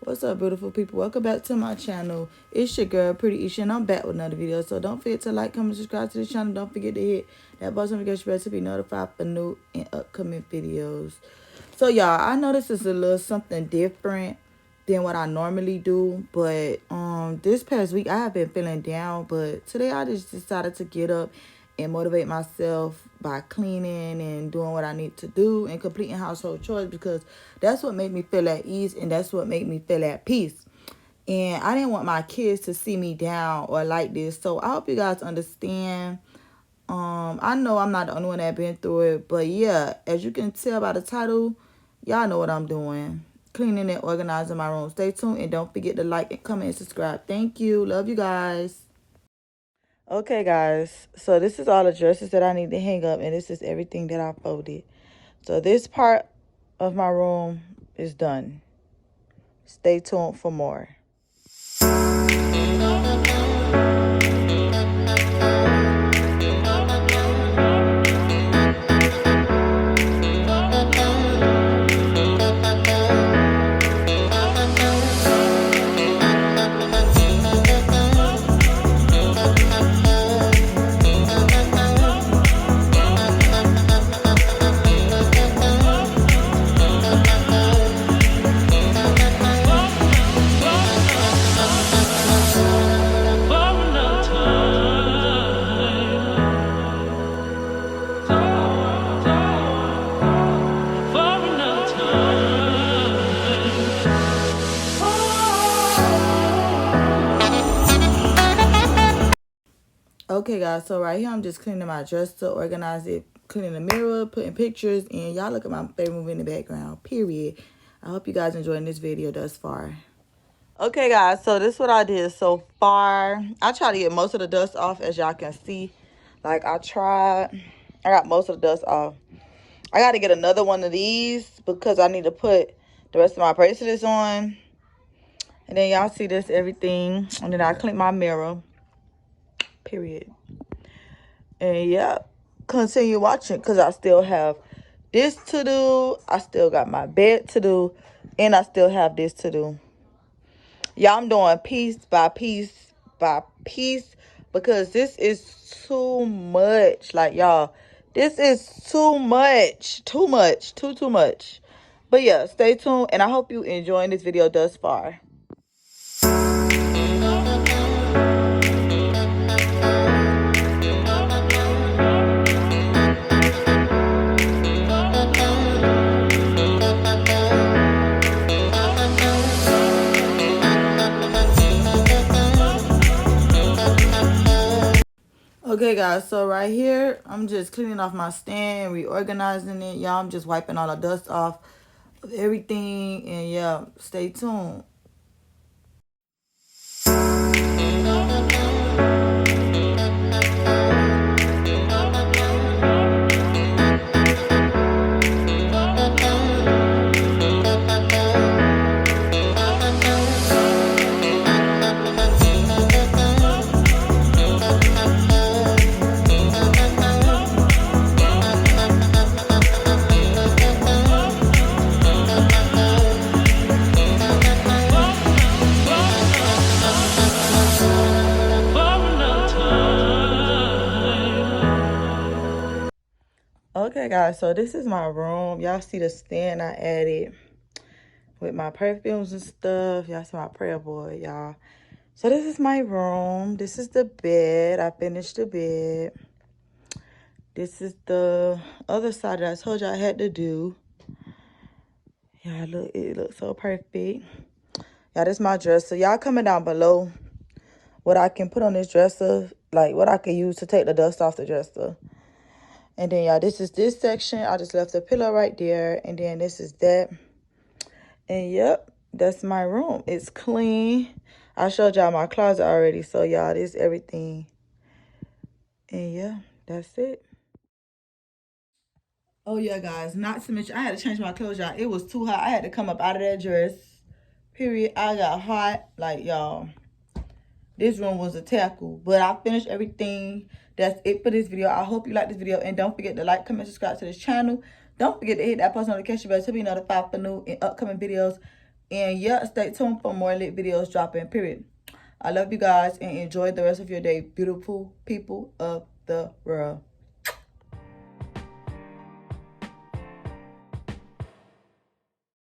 What's up, beautiful people? Welcome back to my channel. It's your girl, Pretty Isha, and I'm back with another video. So don't forget to like, comment, subscribe to the channel. Don't forget to hit that bell notification bell to be notified for new and upcoming videos. So y'all, I know this is a little something different than what I normally do, but this past week I have been feeling down, but today I just decided to get up and motivate myself by cleaning and doing what I need to do and completing household chores, because that's what made me feel at ease and that's what made me feel at peace. And I didn't want my kids to see me down or like this. So I hope you guys understand. I know I'm not the only one that been through it, but yeah, as you can tell by the title, y'all know what I'm doing. Cleaning and organizing my room. Stay tuned and don't forget to like and comment and subscribe. Thank you. Love you guys. Okay, guys, so this is all the dresses that I need to hang up, and this is everything that I folded. So this part of my room is done. Stay tuned for more. Okay, guys, so right here I'm just cleaning my dresser, organize it, cleaning the mirror, putting pictures, and y'all look at my favorite movie in the background, period. I hope you guys enjoying this video thus far. Okay, guys, so this is what I did so far. I tried to get most of the dust off, as y'all can see. Like, I got most of the dust off. I got to get another one of these because I need to put the rest of my bracelets on. And then y'all see this, everything. And then I clean my mirror. Period. And yeah, continue watching because I still have this to do. I still got my bed to do. And I still have this to do. Y'all, I'm doing piece by piece by piece because this is too much. Like, y'all, this is too much. Too much. Too much. But yeah, stay tuned. And I hope you enjoying this video thus far. Okay, guys, so right here, I'm just cleaning off my stand, reorganizing it. Y'all, I'm just wiping all the dust off of everything. And yeah, stay tuned. Okay, guys, so this is my room. Y'all see the stand I added with my perfumes and stuff. Y'all see my prayer board, y'all. So this is my room. This is the bed. I finished the bed. This is the other side that I told you I had to do. Yeah, look, it looks so perfect. Yeah, this is my dresser. Y'all comment down below what I can put on this dresser, like what I can use to take the dust off the dresser. And then, y'all, this is this section. I just left the pillow right there. And then this is that. And, yep, that's my room. It's clean. I showed y'all my closet already. So, y'all, this is everything. And, yeah, that's it. Oh, yeah, guys, not to mention, I had to change my clothes, y'all. It was too hot. I had to come up out of that dress. Period. I got hot. Like, y'all, this room was a tackle. But I finished everything. That's it for this video. I hope you like this video. And don't forget to like, comment, subscribe to this channel. Don't forget to hit that post notification bell to be notified for new and upcoming videos. And yeah, stay tuned for more lit videos dropping, period. I love you guys and enjoy the rest of your day, beautiful people of the world.